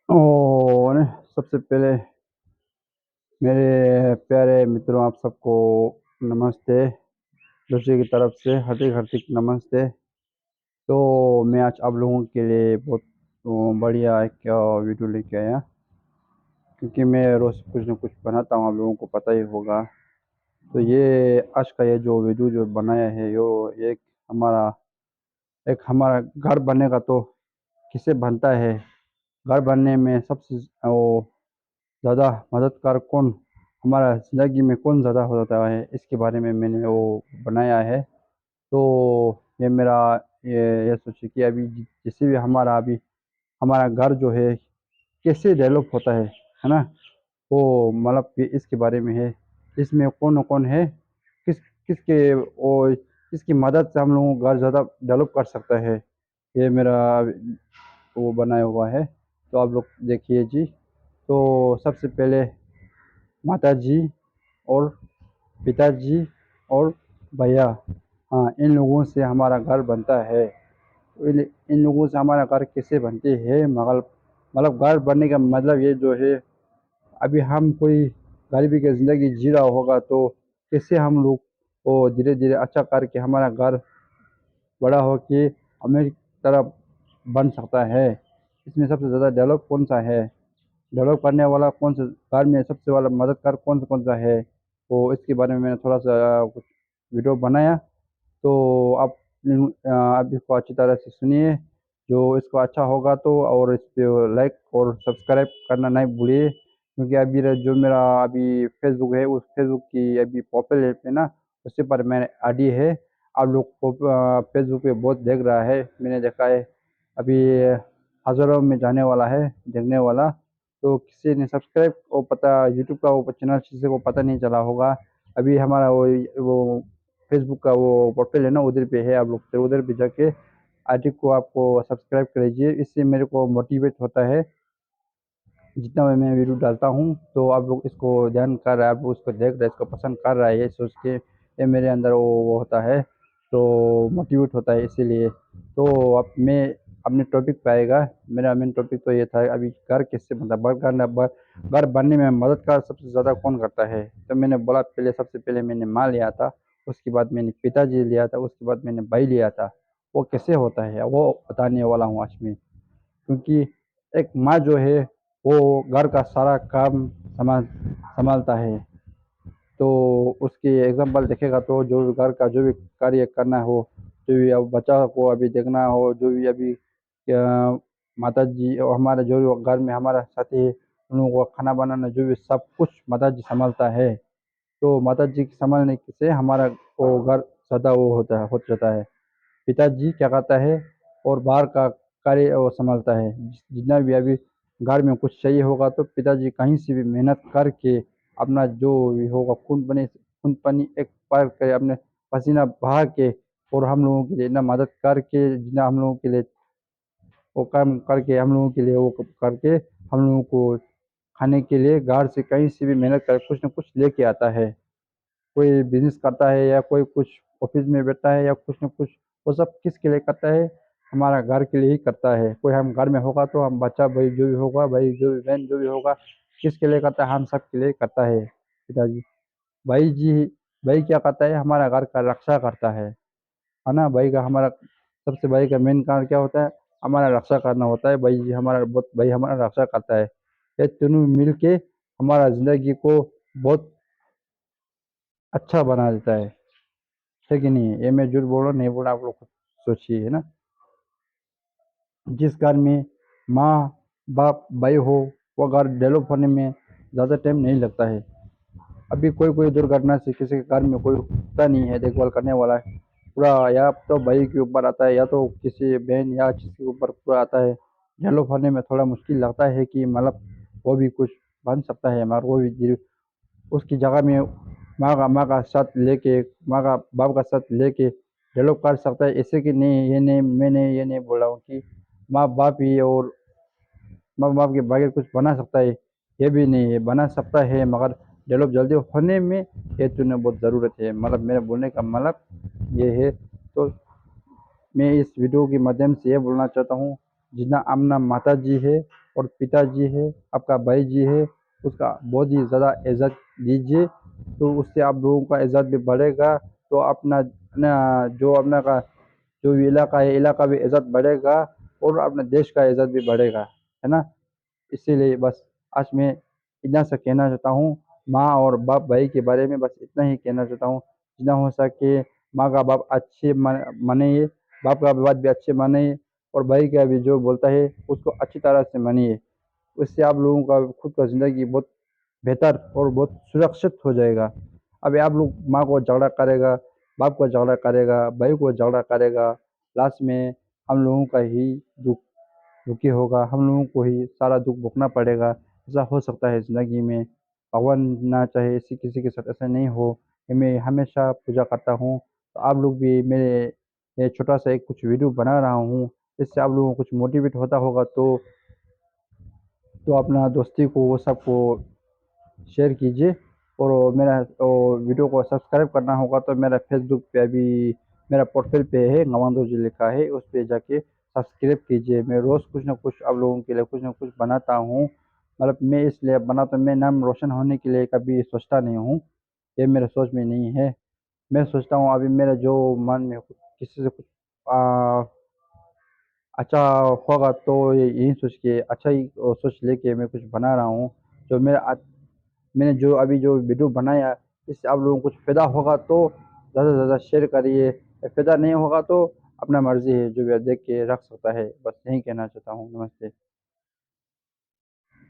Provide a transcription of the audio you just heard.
और सबसे पहले मेरे प्यारे मित्रों, आप सबको नमस्ते। दूसरे की तरफ से हार्दिक हार्दिक नमस्ते। तो मैं आज आप लोगों के लिए बहुत बढ़िया एक वीडियो लेके आया, क्योंकि मैं रोज़ कुछ न कुछ बनाता हूँ, आप लोगों को पता ही होगा। तो ये आज का ये जो वीडियो जो बनाया है, यो हमारा हमारा घर बनने का, तो किसे बनता है, घर बनने में सबसे वो ज़्यादा मददगार कौन, हमारा ज़िंदगी में कौन ज़्यादा हो जाता है, इसके बारे में मैंने वो बनाया है। तो ये मेरा ये सोचिए कि अभी जैसे भी हमारा घर जो है कैसे डेवलप होता है ना, वो मतलब कि इसके बारे में है। इसमें कौन कौन है, किस किसके और किसकी मदद से हम लोगों को घर ज़्यादा डेवलप कर सकता है, ये मेरा वो बनाया हुआ है। तो आप लोग देखिए जी। तो सबसे पहले माताजी और पिताजी और भैया, हाँ, इन लोगों से हमारा घर बनता है। तो इन लोगों से हमारा घर कैसे बनते हैं, मतलब घर बनने का मतलब ये जो है, अभी हम कोई गरीबी की ज़िंदगी जी रहा होगा, तो कैसे हम लोग वो धीरे धीरे अच्छा करके हमारा घर बड़ा हो के अमीर तरह बन सकता है। इसमें सबसे ज़्यादा डेवलप कौन सा है, डेवलप करने वाला कौन सा, कार में सबसे वाला मददगार कौन सा है, तो इसके बारे में मैंने थोड़ा सा कुछ वीडियो बनाया। तो आप इसको अच्छी तरह से सुनिए। जो इसको अच्छा होगा तो और इस पे लाइक और सब्सक्राइब करना नहीं भूलिए, क्योंकि अभी जो मेरा अभी फेसबुक है, उस फेसबुक की अभी प्रोफाइल है पे ना, उसी पर मेरा आईडी है। आप लोग को फेसबुक पे बहुत देख रहा है, मैंने देखा है अभी हज़ारों में जाने वाला है देखने वाला। तो किसी ने सब्सक्राइब वो पता, यूट्यूब का वो चैनल किसी को पता नहीं चला होगा। अभी हमारा वो फेसबुक का वो प्रोफाइल है ना, उधर पे है। आप लोग तो उधर पे जाके आईडी को आपको सब्सक्राइब कर लीजिए, इससे मेरे को मोटिवेट होता है जितना मैं वीडियो डालता हूँ। तो आप लोग इसको ध्यान कर रहे हैं, आप लोग उसको देख रहे हैं, इसको पसंद कर रहा है, ये सोच के ये मेरे अंदर वो होता है, तो मोटिवेट होता है इसीलिए। तो अब मैं अपने टॉपिक पे आएगा। मेरा मेन टॉपिक तो ये था, अभी घर कैसे बनता है, घर बनने में मददगार सबसे ज़्यादा कौन करता है। तो मैंने बोला पहले, सबसे पहले मैंने माँ लिया था, उसके बाद मैंने पिताजी लिया था, उसके बाद मैंने भाई लिया था। वो कैसे होता है वो बताने वाला हूँ आज मैं, क्योंकि एक माँ जो है वो घर का सारा काम संभालता है। तो उसकी एग्जांपल देखेगा तो जो भी घर का जो भी कार्य करना हो, जो भी अब बच्चा को अभी देखना हो, जो भी अभी माता जी और हमारे जो भी घर में हमारा साथी है, उन लोगों को खाना बनाना जो भी सब कुछ माता जी संभालता है। तो माता जी के संभालने से हमारा वो घर सदा वो हो जाता है। पिताजी क्या करता है और बाहर का कार्य वो संभालता है। जितना भी अभी घर में कुछ चाहिए होगा, तो पिताजी कहीं से भी मेहनत करके अपना जो भी होगा खून पानी एक पार करे, अपने पसीना बहा के, और हम लोगों के लिए इतना मदद करके, जितना हम लोगों के लिए वो काम करके, हम लोगों के लिए वो करके, हम लोगों को खाने के लिए घर से कहीं से भी मेहनत कर कुछ न कुछ लेके आता है। कोई बिजनेस करता है या कोई कुछ ऑफिस में बैठता है या कुछ न कुछ, वो सब किसके लिए करता है, हमारा घर के लिए ही करता है। कोई हम घर में होगा तो हम बच्चा भाई जो भी होगा, भाई जो भी बहन जो भी होगा, किसके लिए करता है, हम सब के लिए करता है पिताजी। भाई जी, भाई क्या करता है, हमारा घर का रक्षा करता है ना। भाई का मेन कारण क्या होता है, हमारा रक्षा करना होता है। भाई हमारा रक्षा करता है। ये तीनों मिल के हमारा जिंदगी को बहुत अच्छा बना देता है कि नहीं। ये मैं झूठ बोल रहा नहीं बोल रहा, आप लोग खुद सोचिए, है ना। जिस घर में माँ बाप भाई हो, वो घर डेवलप होने में ज़्यादा टाइम नहीं लगता है। अभी कोई कोई दुर्घटना से किसी के घर में कोई होता नहीं है देखभाल करने वाला है, पूरा या तो भाई के ऊपर आता है या तो किसी बहन या किसी के ऊपर पूरा आता है। डेवलप होने में थोड़ा मुश्किल लगता है कि मतलब वो भी कुछ बन सकता है, मगर वो भी उसकी जगह में माँ का साथ लेके, माँ का बाप का साथ लेके डेवलप कर सकता है। ऐसे कि नहीं, ये नहीं, मैंने ये नहीं बोल रहा हूँ कि माँ बाप ही और माँ बाप के बगैर कुछ बना सकता है, ये भी नहीं है, बना सकता है, मगर डेवलप जल्दी होने में ये तूने बहुत ज़रूरत है। मतलब मेरे बोलने का मतलब ये है। तो मैं इस वीडियो के माध्यम से ये बोलना चाहता हूँ, जितना अपना माता जी है और पिताजी है, आपका भाई जी है, उसका बहुत ही ज़्यादा इज़्ज़त दीजिए, तो उससे आप लोगों का इज़्ज़त भी बढ़ेगा। तो अपना ना जो अपना का जो इलाका है, इलाका भी इज़्ज़त बढ़ेगा और अपने देश का इज़्ज़त भी बढ़ेगा, है ना? इसीलिए बस आज मैं इतना सा कहना चाहता हूँ, माँ और बाप भाई के बारे में बस इतना ही कहना चाहता हूँ। जितना हो सके माँ का बाप अच्छे मानिए, बाप का बात भी अच्छे मानिए और भाई का भी जो बोलता है उसको अच्छी तरह से मानिए। उससे आप लोगों का खुद का ज़िंदगी बहुत बेहतर और बहुत सुरक्षित हो जाएगा। अभी आप लोग माँ को झगड़ा करेगा, बाप को झगड़ा करेगा, भाई को झगड़ा करेगा, लास्ट में हम लोगों का ही दुखी होगा, हम लोगों को ही सारा दुःख भोगना पड़ेगा। ऐसा हो सकता है ज़िंदगी में, भगवान ना चाहे ऐसी किसी के साथ ऐसा नहीं हो। कि मैं हमेशा पूजा करता हूँ, तो आप लोग भी मेरे ये छोटा-सा एक कुछ वीडियो बना रहा हूँ, इससे आप लोगों को कुछ मोटिवेट होता होगा तो अपना दोस्ती को वो सबको शेयर कीजिए और मेरा वीडियो को सब्सक्राइब करना होगा तो मेरा फेसबुक पे अभी मेरा प्रोफाइल पे है नवांदो जी लिखा है, उस पे जाके सब्सक्राइब कीजिए। मैं रोज़ कुछ ना कुछ आप लोगों के लिए कुछ ना कुछ बनाता हूँ। मतलब मैं इसलिए बनाता हूँ, मैं नाम रोशन होने के लिए कभी सोचता नहीं हूँ, ये मेरे सोच में नहीं है। मैं सोचता हूँ अभी मेरा जो मन में किसी से कुछ अ, अच्छा होगा तो यही सोच के अच्छा ही सोच लेके मैं कुछ बना रहा हूँ। जो मैंने जो अभी जो वीडियो बनाया, इससे आप लोगों को कुछ फ़ायदा होगा तो ज़्यादा से ज़्यादा शेयर करिए, फ़ायदा नहीं होगा तो अपना मर्ज़ी है, जो भी देख के रख सकता है। बस यही कहना चाहता हूँ। नमस्ते।